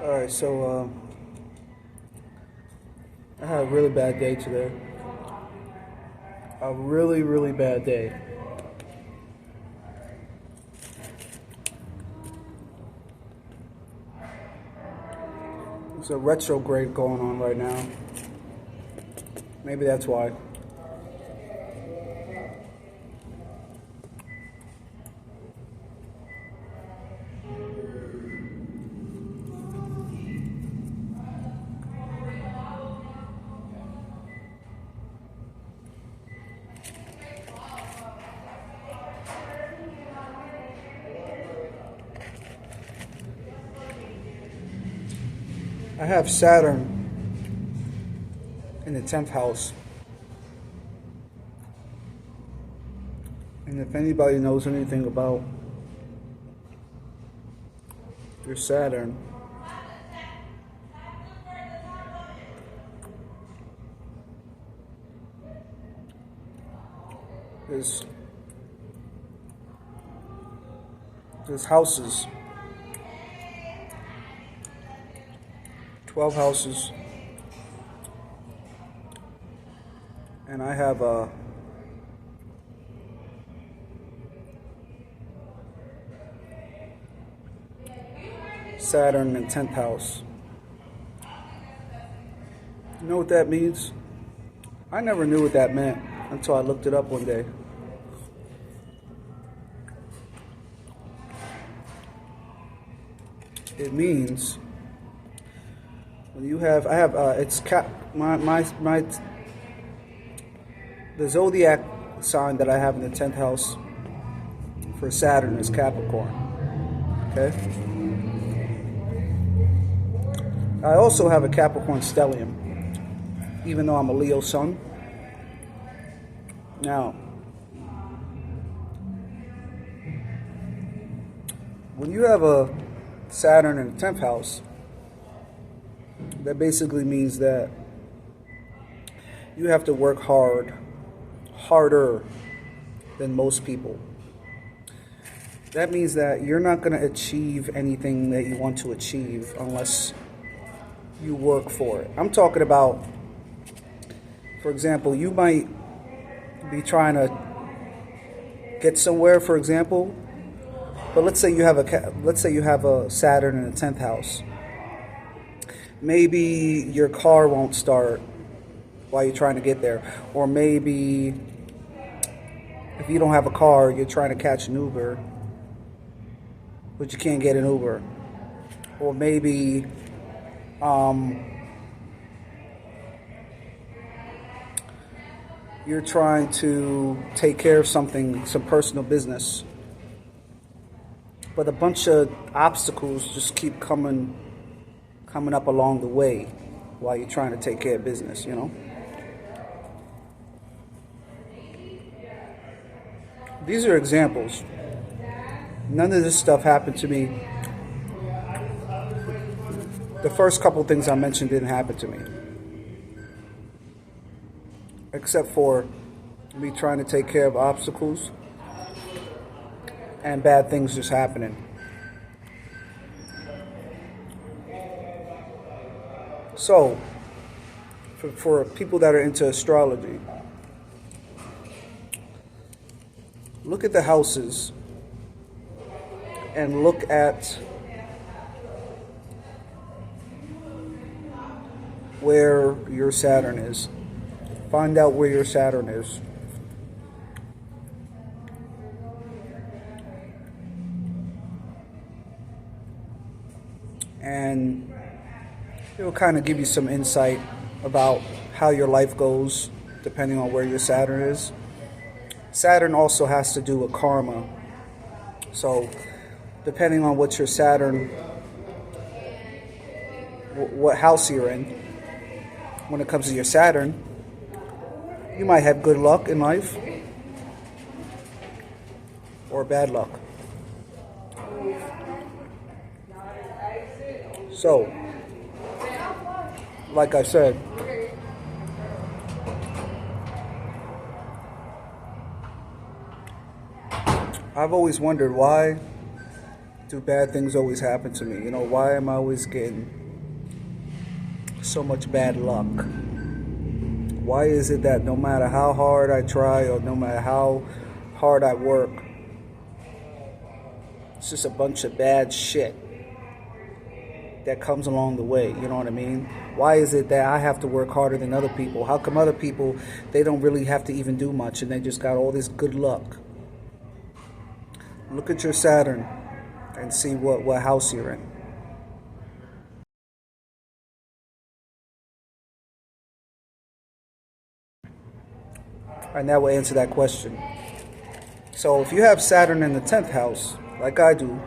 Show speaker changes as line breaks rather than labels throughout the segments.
Alright, so I had a really bad day today. A really, really bad day. There's a retrograde going on right now. Maybe that's why. I have Saturn in the 10th house. And if anybody knows anything about your Saturn, there's houses. 12 houses, and I have Saturn in the 10th house. You know what that means? I never knew what that meant until I looked it up one day. It means when you have, the zodiac sign that I have in the 10th house for Saturn is Capricorn. Okay? I also have a Capricorn stellium, even though I'm a Leo sun. Now, when you have a Saturn in the 10th house, that basically means that you have to work harder than most people. That means that you're not going to achieve anything that you want to achieve unless you work for it. I'm talking about, for example, you might be trying to get somewhere, for example, but let's say you have a Saturn in the 10th house. Maybe your car won't start while you're trying to get there. Or maybe if you don't have a car, you're trying to catch an Uber, but you can't get an Uber. Or maybe you're trying to take care of some personal business, but a bunch of obstacles just keep coming up along the way while you're trying to take care of business, you know? These are examples. None of this stuff happened to me. The first couple things I mentioned didn't happen to me. Except for me trying to take care of obstacles and bad things just happening. So, for people that are into astrology, look at the houses and look at where your Saturn is. Find out where your Saturn is. And it'll kind of give you some insight about how your life goes depending on where your Saturn is. Saturn also has to do with karma. So depending on what your Saturn, what house you're in, when it comes to your Saturn, you might have good luck in life or bad luck. So, like I said, I've always wondered why Do bad things always happen to me? You know, why am I always getting so much bad luck? Why is it that no matter how hard I try or no matter how hard I work, it's just a bunch of bad shit that comes along the way? You know what I mean? Why is it that I have to work harder than other people? How come other people, they don't really have to even do much and they just got all this good luck? Look at your Saturn and see what house you're in. And that will answer that question. So if you have Saturn in the 10th house, like I do,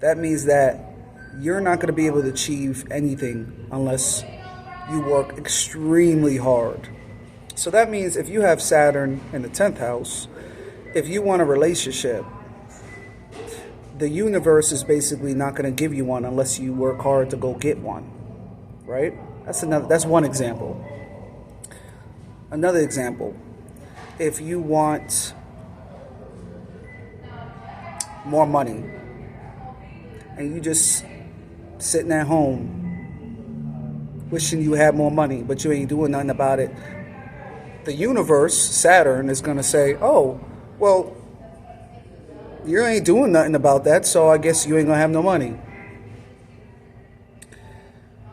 that means that you're not going to be able to achieve anything unless you work extremely hard. So that means if you have Saturn in the 10th house, if you want a relationship, the universe is basically not going to give you one unless you work hard to go get one, right? That's one example. Another example, if you want more money and you just sitting at home wishing you had more money, but you ain't doing nothing about it, the universe, Saturn, is going to say, oh, well, you ain't doing nothing about that, so I guess you ain't going to have no money.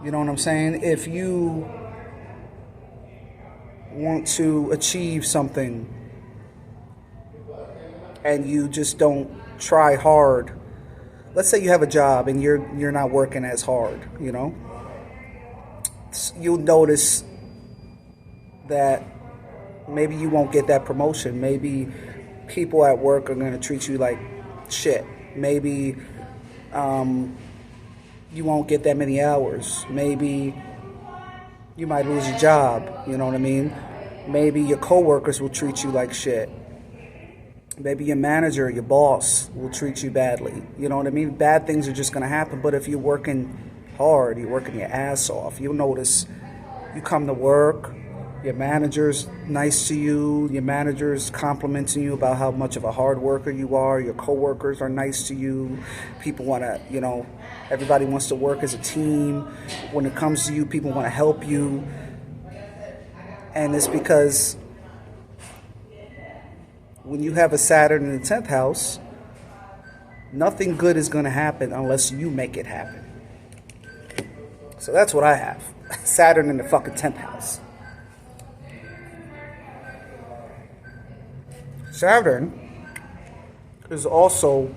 You know what I'm saying? If you want to achieve something and you just don't try hard, let's say you have a job and you're not working as hard, you know, you'll notice that maybe you won't get that promotion. Maybe people at work are going to treat you like shit. Maybe you won't get that many hours. Maybe you might lose your job, you know what I mean? Maybe your coworkers will treat you like shit. Maybe your manager, your boss will treat you badly. You know what I mean? Bad things are just going to happen. But if you're working hard, you're working your ass off, you'll notice you come to work, your manager's nice to you, your manager's complimenting you about how much of a hard worker you are, your coworkers are nice to you, people want to, you know, everybody wants to work as a team. When it comes to you, people want to help you. And it's because when you have a Saturn in the 10th house, nothing good is going to happen unless you make it happen. So that's what I have. Saturn in the fucking 10th house. Saturn is also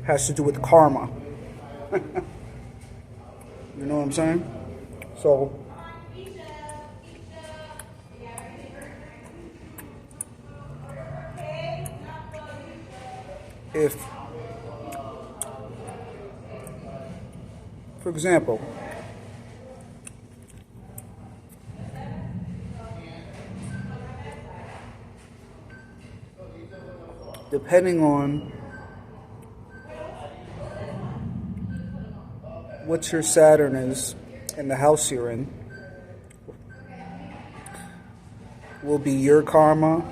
has to do with karma. You know what I'm saying? So if, for example, depending on what your Saturn is and the house you're in, will be your karma,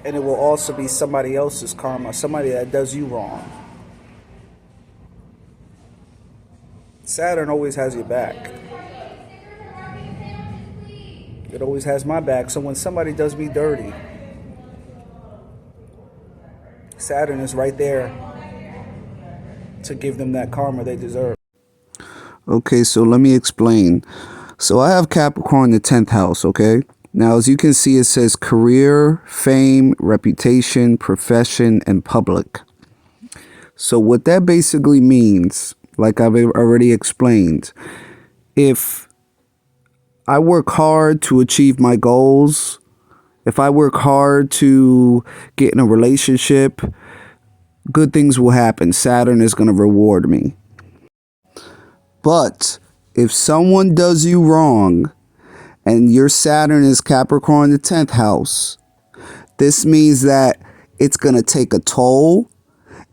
and it will also be somebody else's karma, somebody that does you wrong. Saturn always has your back. It always has my back. So when somebody does me dirty, Saturn is right there to give them that karma they deserve. Okay, so let me explain. So I have Capricorn in the 10th house, okay? Now, as you can see, it says career, fame, reputation, profession, and public. So what that basically means, like I've already explained, if I work hard to achieve my goals, if I work hard to get in a relationship, good things will happen. Saturn is going to reward me. But if someone does you wrong and your Saturn is Capricorn in the 10th house, this means that it's going to take a toll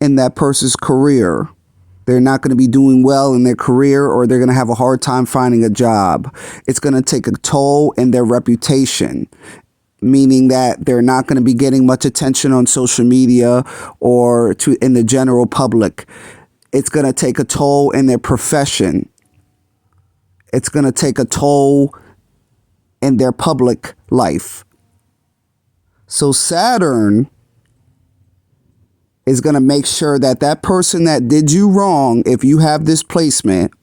in that person's career. They're not going to be doing well in their career, or they're going to have a hard time finding a job. It's going to take a toll in their reputation. meaning that they're not going to be getting much attention on social media or in the general public. It's going to take a toll in their profession. It's going to take a toll in their public life. So Saturn is going to make sure that that person that did you wrong, if you have this placement,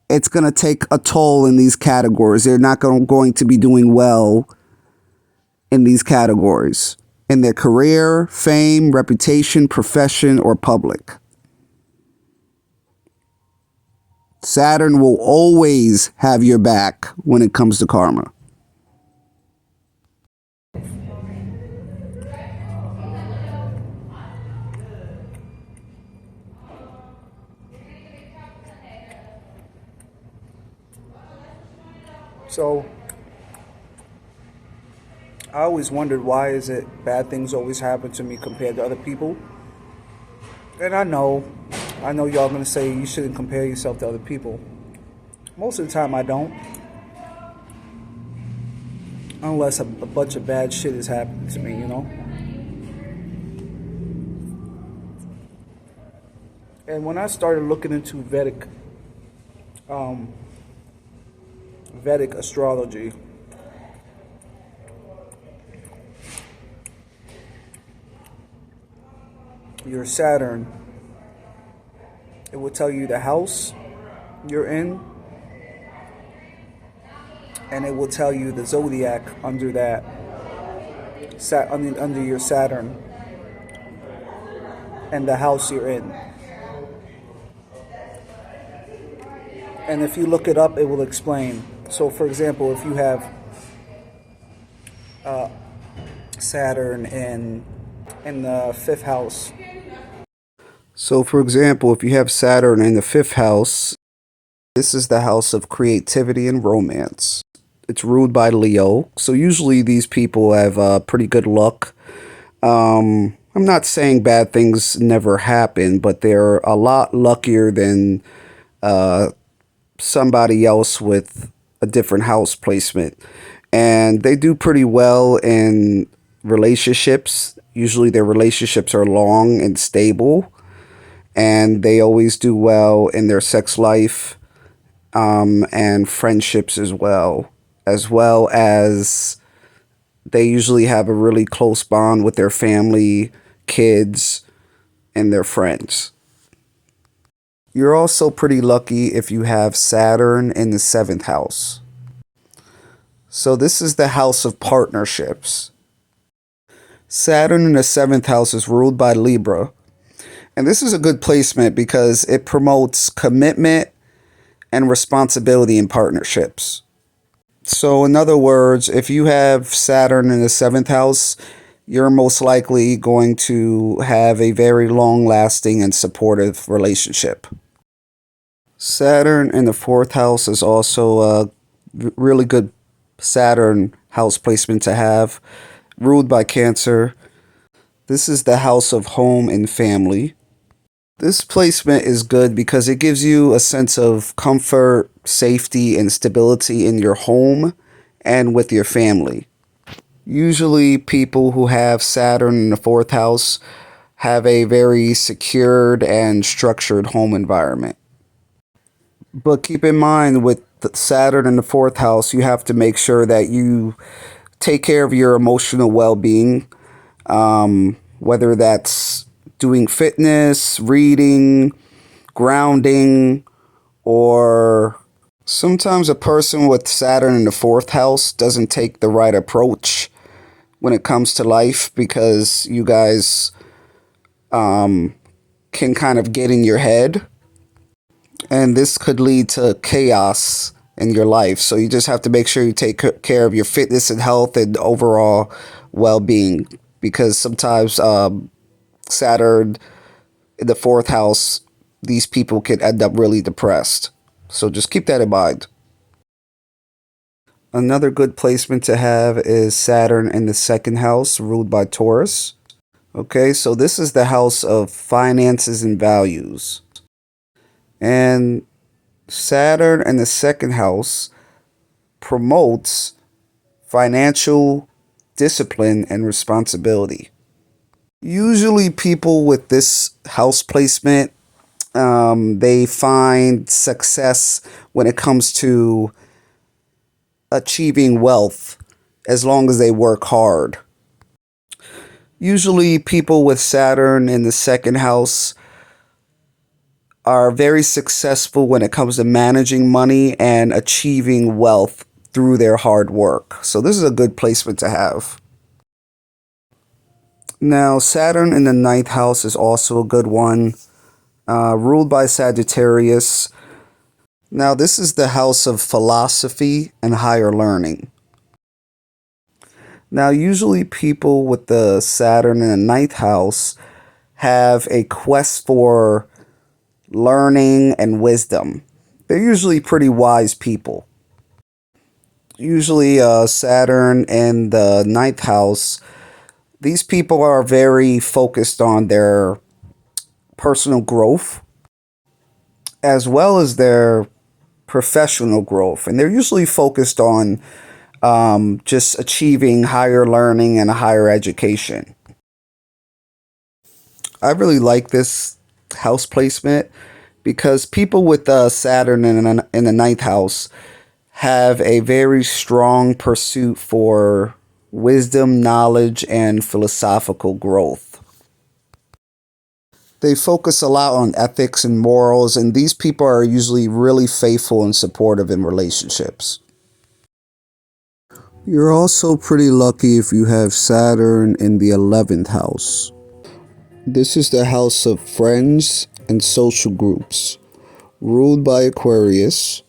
it's going to take a toll in these categories. They're not going to be doing well in these categories, in their career, fame, reputation, profession, or public. Saturn will always have your back when it comes to karma. So I always wondered, why is it bad things always happen to me compared to other people? And I know y'all gonna say you shouldn't compare yourself to other people. Most of the time I don't. Unless a bunch of bad shit is happening to me, you know? And when I started looking into Vedic astrology, your Saturn, it will tell you the house you're in, and it will tell you the zodiac under that, under your Saturn, and the house you're in. And if you look it up, it will explain. So, for example, if you have Saturn in the fifth house. So, for example, if you have Saturn in the fifth house, this is the house of creativity and romance. It's ruled by Leo. So usually these people have pretty good luck. I'm not saying bad things never happen, but they're a lot luckier than somebody else with a different house placement. And they do pretty well in relationships. Usually their relationships are long and stable. And they always do well in their sex life and friendships as well as they usually have a really close bond with their family, kids, and their friends. You're also pretty lucky if you have Saturn in the seventh house. So this is the house of partnerships. Saturn in the seventh house is ruled by Libra. And this is a good placement because it promotes commitment and responsibility in partnerships. So in other words, if you have Saturn in the seventh house, you're most likely going to have a very long-lasting and supportive relationship. Saturn in the fourth house is also a really good Saturn house placement to have, ruled by Cancer. This is the house of home and family. This placement is good because it gives you a sense of comfort, safety, and stability in your home and with your family. Usually people who have Saturn in the fourth house have a very secured and structured home environment. But keep in mind, with Saturn in the fourth house, you have to make sure that you take care of your emotional well-being, whether that's doing fitness, reading, grounding, or sometimes a person with Saturn in the fourth house doesn't take the right approach when it comes to life because you guys can kind of get in your head, and this could lead to chaos in your life. So you just have to make sure you take care of your fitness and health and overall well-being, because sometimes Saturn in the fourth house, these people could end up really depressed. So just keep that in mind. Another good placement to have is Saturn in the second house, ruled by Taurus. Okay, so this is the house of finances and values. And Saturn in the second house promotes financial discipline, and responsibility. Usually, people with this house placement, they find success when it comes to achieving wealth as long as they work hard. Usually, people with Saturn in the second house are very successful when it comes to managing money and achieving wealth through their hard work. So, this is a good placement to have. Now, Saturn in the ninth house is also a good one, ruled by Sagittarius. Now, this is the house of philosophy and higher learning. Now, usually people with the Saturn in the ninth house have a quest for learning and wisdom. They're usually pretty wise people. Usually, Saturn in the ninth house, these people are very focused on their personal growth as well as their professional growth. And they're usually focused on just achieving higher learning and a higher education. I really like this house placement because people with Saturn in the ninth house have a very strong pursuit for wisdom, knowledge, and philosophical growth. They focus a lot on ethics and morals, and these people are usually really faithful and supportive in relationships. You're also pretty lucky if you have Saturn in the 11th house. This is the house of friends and social groups, ruled by Aquarius.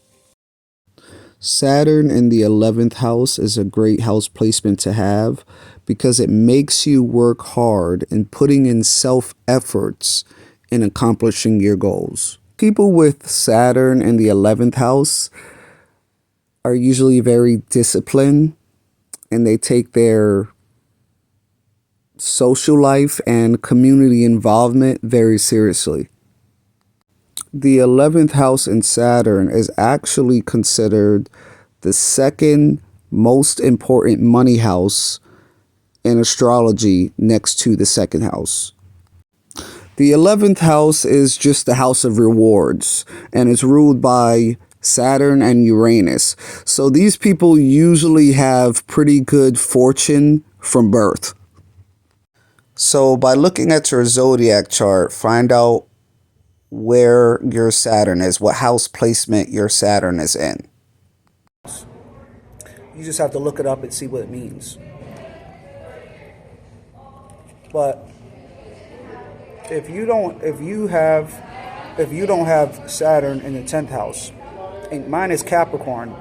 Saturn in the 11th house is a great house placement to have because it makes you work hard and putting in self-efforts in accomplishing your goals. People with Saturn in the 11th house are usually very disciplined and they take their social life and community involvement very seriously. The 11th house in Saturn is actually considered the second most important money house in astrology next to the second house. The 11th house is just the house of rewards and it's ruled by Saturn and Uranus. So these people usually have pretty good fortune from birth. So by looking at your zodiac chart, find out where your Saturn is, what house placement your Saturn is in. You just have to look it up and see what it means. But if you don't have Saturn in the 10th house, and mine is Capricorn.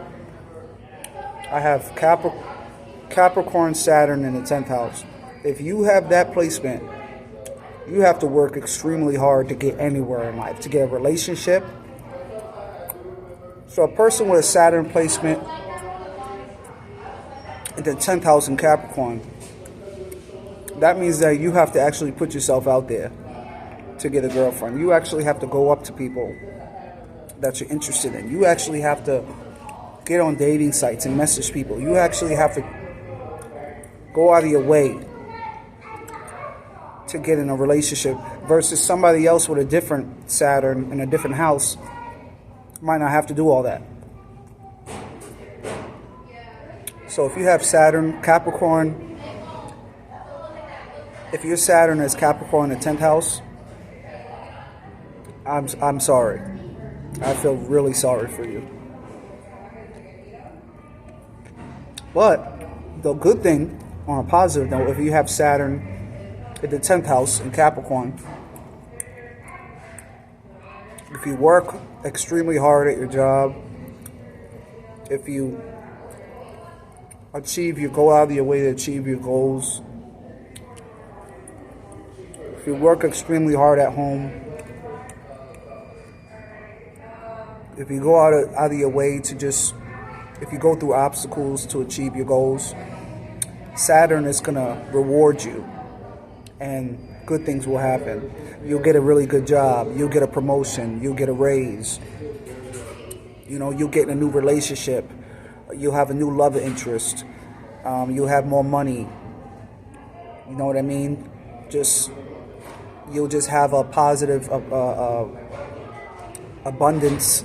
I have Capricorn Saturn in the 10th house. If you have that placement, you have to work extremely hard to get anywhere in life, to get a relationship. So a person with a Saturn placement in the 10th house in Capricorn, that means that you have to actually put yourself out there to get a girlfriend. You actually have to go up to people that you're interested in. You actually have to get on dating sites and message people. You actually have to go out of your way to get in a relationship versus somebody else with a different Saturn in a different house might not have to do all that. So if you have Saturn, Capricorn, if your Saturn is Capricorn in the 10th house, I'm sorry. I feel really sorry for you. But the good thing, on a positive note, if you have Saturn in the 10th house in Capricorn, if you work extremely hard at your job, if you go out of your way to achieve your goals, if you work extremely hard at home, if you go out of your way to if you go through obstacles to achieve your goals, Saturn is going to reward you and good things will happen. You'll get a really good job. You'll get a promotion. You'll get a raise. You'll get in a new relationship. You'll have a new love interest. You'll have more money. You know what I mean? You'll just have a positive abundance.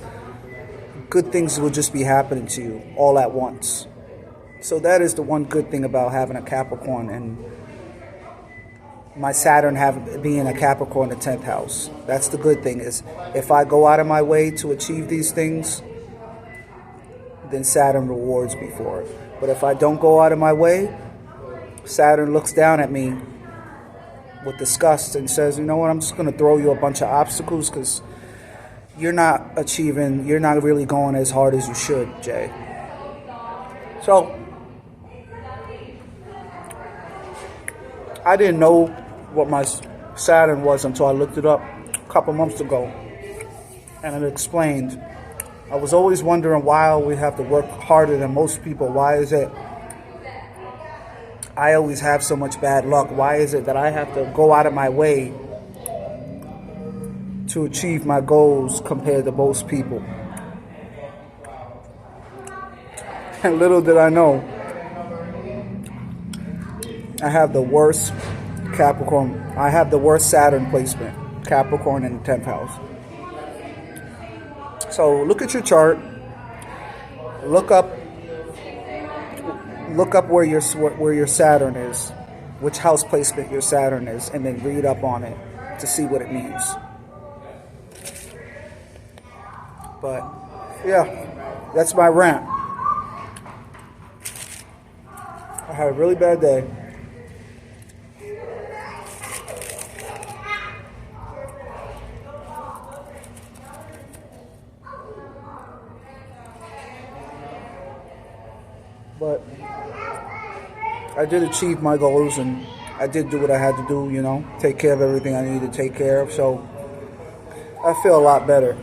Good things will just be happening to you all at once. So that is the one good thing about having a Capricorn, and my Saturn being a Capricorn in the 10th house. That's the good thing, is if I go out of my way to achieve these things, then Saturn rewards me for it. But if I don't go out of my way, Saturn looks down at me with disgust and says, you know what, I'm just going to throw you a bunch of obstacles because you're not really going as hard as you should, Jay. So, I didn't know what my Saturn was until I looked it up a couple months ago. And it explained. I was always wondering why we have to work harder than most people. Why is it I always have so much bad luck? Why is it that I have to go out of my way to achieve my goals compared to most people? And little did I know, I have the worst Capricorn. I have the worst Saturn placement, Capricorn in the 10th house. So look at your chart. Look up where your Saturn is, which house placement your Saturn is, and then read up on it to see what it means. But yeah, that's my rant. I had a really bad day. But I did achieve my goals, and I did do what I had to do, you know, take care of everything I needed to take care of. So I feel a lot better.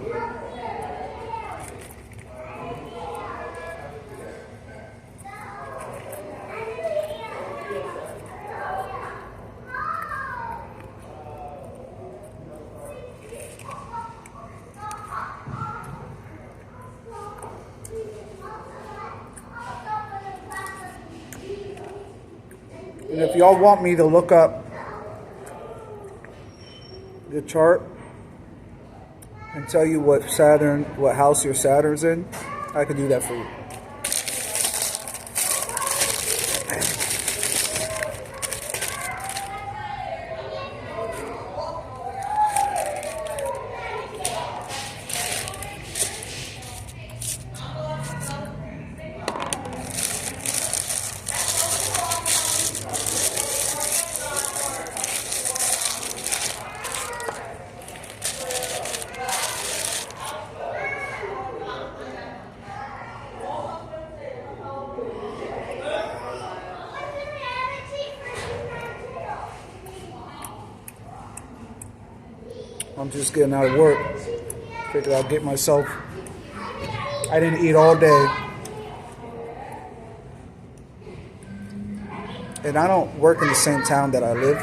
And if y'all want me to look up the chart and tell you what house your Saturn's in, I can do that for you. I'm just getting out of work. Figured I'd get myself. I didn't eat all day. And I don't work in the same town that I live.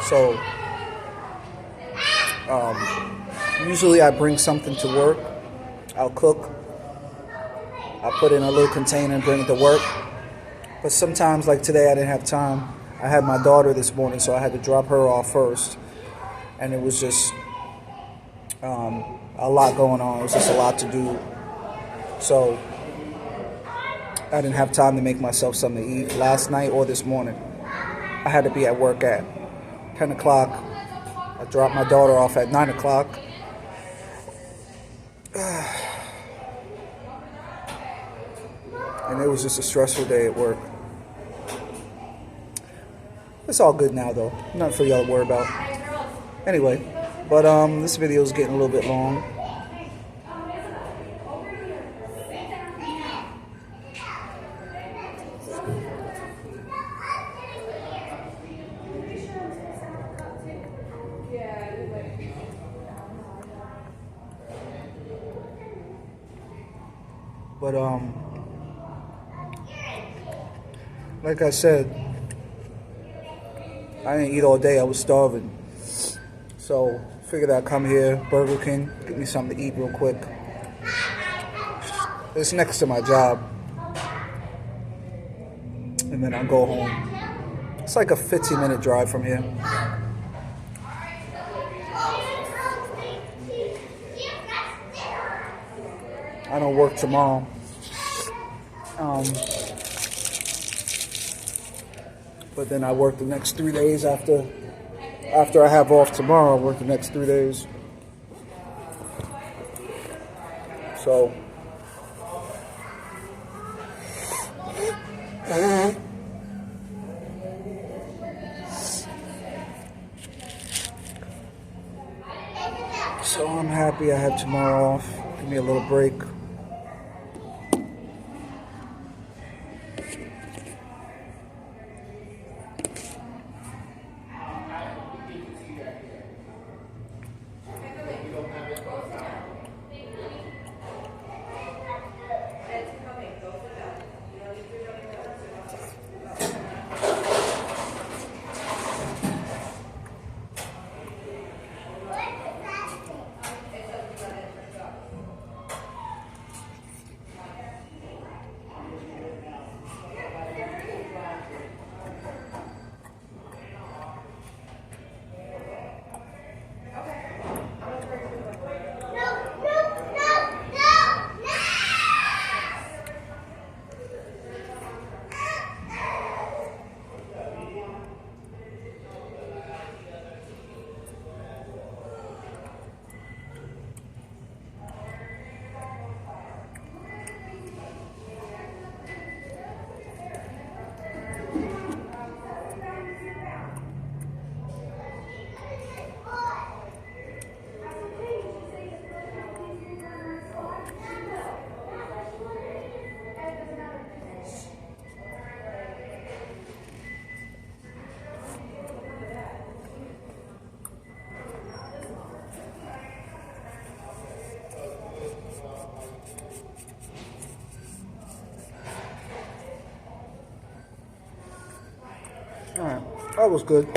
So, usually I bring something to work. I'll cook. I'll put it in a little container and bring it to work. But sometimes, like today, I didn't have time. I had my daughter this morning, so I had to drop her off first. And it was just a lot going on. It was just a lot to do. So I didn't have time to make myself something to eat last night or this morning. I had to be at work at 10 o'clock. I dropped my daughter off at 9 o'clock. And it was just a stressful day at work. It's all good now, though. Nothing for y'all to worry about. Anyway, but this video is getting a little bit long. But like I said, I didn't eat all day. I was starving. So, figured I'd come here, Burger King, get me something to eat real quick. It's next to my job. and then I'll go home. It's like a 15-minute drive from here. I don't work tomorrow. But then I work the next 3 days after I have off tomorrow. I work the next 3 days. So I'm happy I have tomorrow off. Give me a little break. All right, that was good.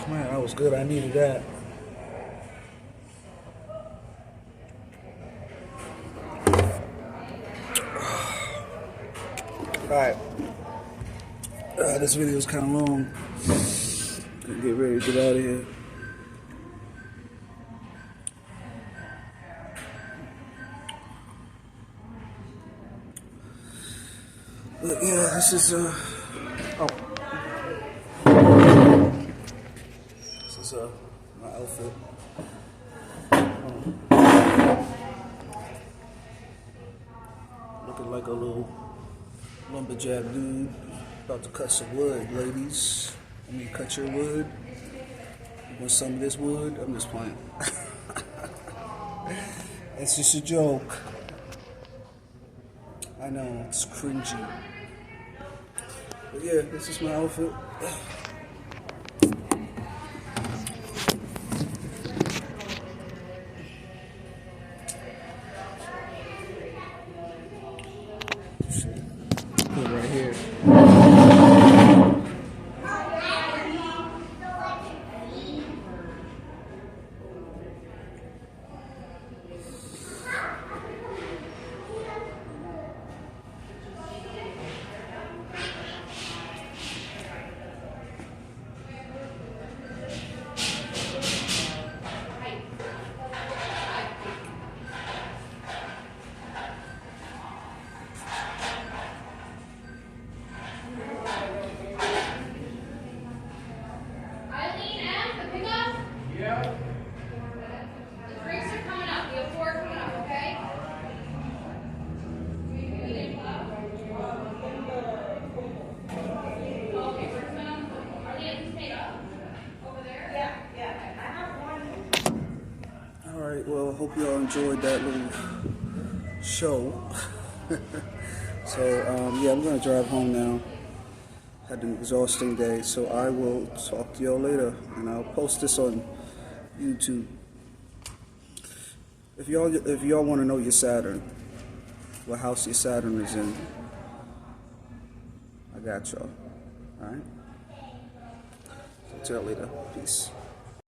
Man, that was good. I needed that. Alright. This video is kind of long. Gonna get ready to get out of here. But yeah, this is my outfit. Looking like a little lumberjack dude. About to cut some wood, ladies. I mean, cut your wood. You want some of this wood? I'm just playing. It's just a joke. I know, it's cringy. But yeah, this is my outfit. Right here. Well, I hope y'all enjoyed that little show. So, yeah, I'm going to drive home now. Had an exhausting day, so I will talk to y'all later, and I'll post this on YouTube. If y'all want to know your Saturn, what house your Saturn is in, I got y'all. All right. Talk to y'all later. Peace.